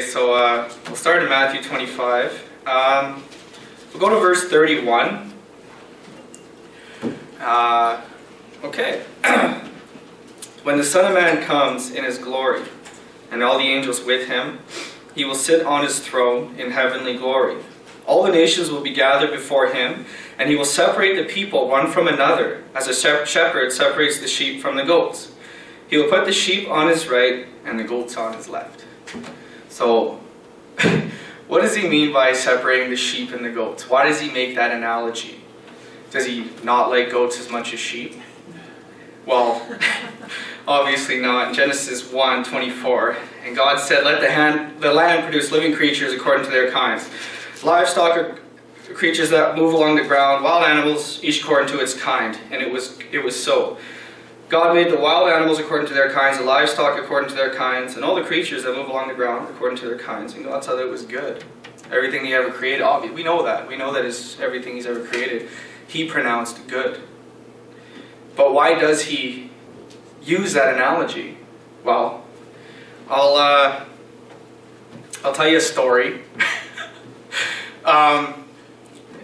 so we'll start in Matthew 25. We'll go to verse 31. Okay. When the Son of Man comes in his glory, and all the angels with him, he will sit on his throne in heavenly glory. All the nations will be gathered before him, and he will separate the people one from another, as a shepherd separates the sheep from the goats. He will put the sheep on his right, and the goats on his left. So, what does he mean by separating the sheep and the goats? Why does he make that analogy? Does he not like goats as much as sheep? Well, obviously not. Genesis 1:24, and God said, "Let the land produce living creatures according to their kinds. Livestock are creatures that move along the ground, wild animals, each according to its kind." And it was so. God made the wild animals according to their kinds, the livestock according to their kinds, and all the creatures that move along the ground according to their kinds. And God saw that it was good. Everything he ever created, obviously, we know that. We know that is everything he's ever created, he pronounced good. But why does he use that analogy? Well, I'll tell you a story.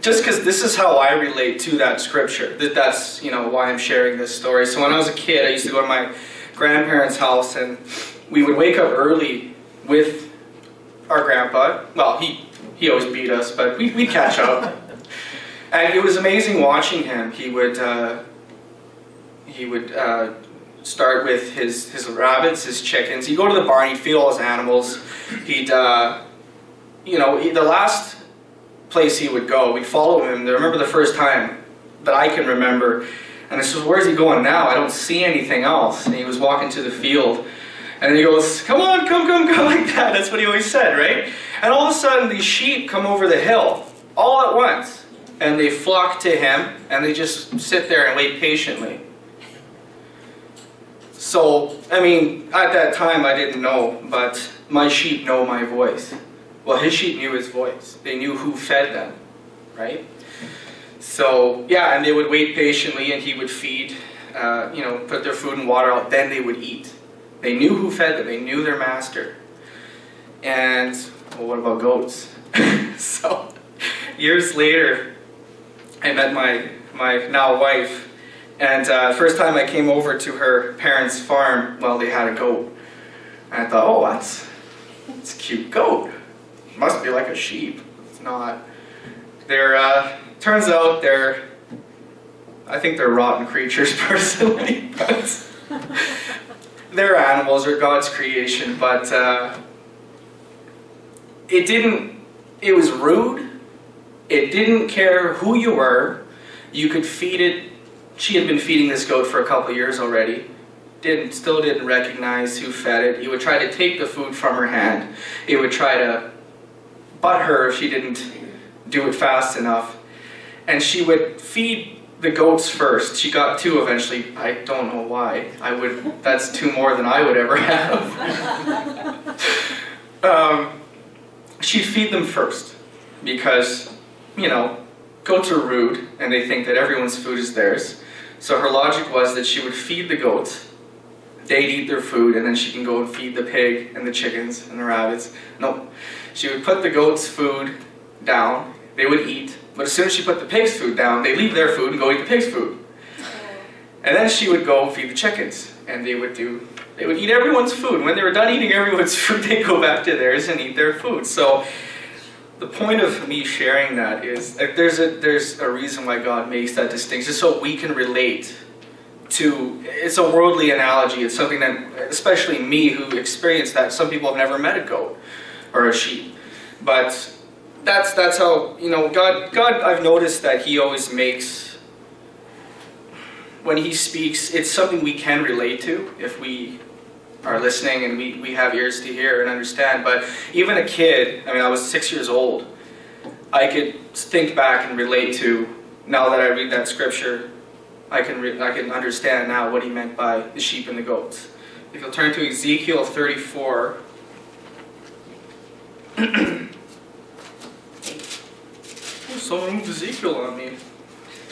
Just because this is how I relate to that scripture. That's why I'm sharing this story. So when I was a kid, I used to go to my grandparents' house, and we would wake up early with our grandpa. Well, he always beat us, but we'd catch up. And it was amazing watching him. He would start with his rabbits, his chickens. He'd go to the barn, he'd feed all his animals. The last place he would go, we'd follow him. I remember the first time that I can remember, and I said, "Where's he going now? I don't see anything else." And he was walking to the field, and he goes, "Come on, come," like that. That's what he always said, right? And all of a sudden, these sheep come over the hill, all at once, and they flock to him, and they just sit there and wait patiently. So, at that time I didn't know, but my sheep know my voice. Well, his sheep knew his voice. They knew who fed them, right? So, yeah, and they would wait patiently, and he would feed, put their food and water out, then they would eat. They knew who fed them. They knew their master. And, well, what about goats? So, years later, I met my now wife, and the first time I came over to her parents' farm, well, they had a goat. And I thought, oh, that's a cute goat. Must be like a sheep. It's not. Turns out I think they're rotten creatures personally, but they're animals, they're God's creation, but it was rude. It didn't care who you were. You could feed it. She had been feeding this goat for a couple years already. Still didn't recognize who fed it. He would try to take the food from her hand. He would try to butt her if she didn't do it fast enough. And she would feed the goats first. She got 2 eventually. I don't know why. That's 2 more than I would ever have. She'd feed them first because, goats are rude and they think that everyone's food is theirs. So her logic was that she would feed the goats, they'd eat their food, and then she can go and feed the pig and the chickens and the rabbits. No, she would put the goats' food down, they would eat, but as soon as she put the pig's food down, they'd leave their food and go eat the pig's food. And then she would go feed the chickens, and they would eat everyone's food. When they were done eating everyone's food, they'd go back to theirs and eat their food. So the point of me sharing that is there's a reason why God makes that distinction, so we can relate to. It's a worldly analogy. It's something that, especially me who experienced that, some people have never met a goat or a sheep, but that's how God. I've noticed that He always makes, when He speaks, it's something we can relate to if we are listening and we have ears to hear and understand. But even a kid, I was 6 years old, I could think back and relate to. Now that I read that scripture, I can understand now what he meant by the sheep and the goats. If you'll turn to Ezekiel 34. Someone moved Ezekiel on me.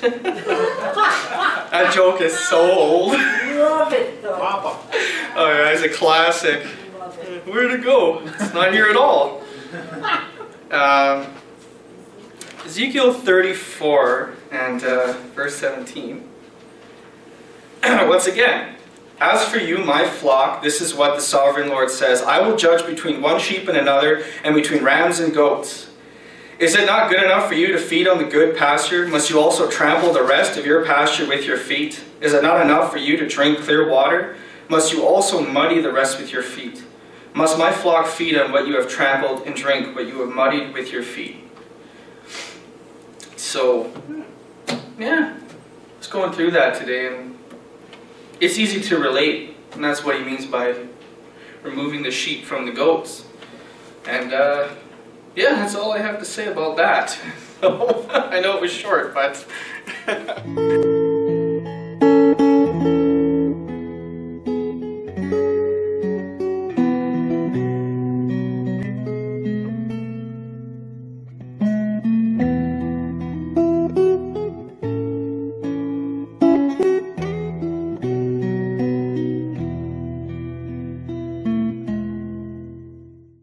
That joke is so old. Love it though. Papa. Oh yeah, it's a classic. Love Where'd it go? It's not here at all. Ezekiel 34 and verse 17. Once again, as for you, my flock, this is what the sovereign Lord says. I will judge between one sheep and another, and between rams and goats. Is it not good enough for you to feed on the good pasture? Must you also trample the rest of your pasture with your feet? Is it not enough for you to drink clear water? Must you also muddy the rest with your feet? Must my flock feed on what you have trampled and drink what you have muddied with your feet? So, yeah, I was going through that today, and it's easy to relate, and that's what he means by removing the sheep from the goats. And yeah, that's all I have to say about that. I know it was short, but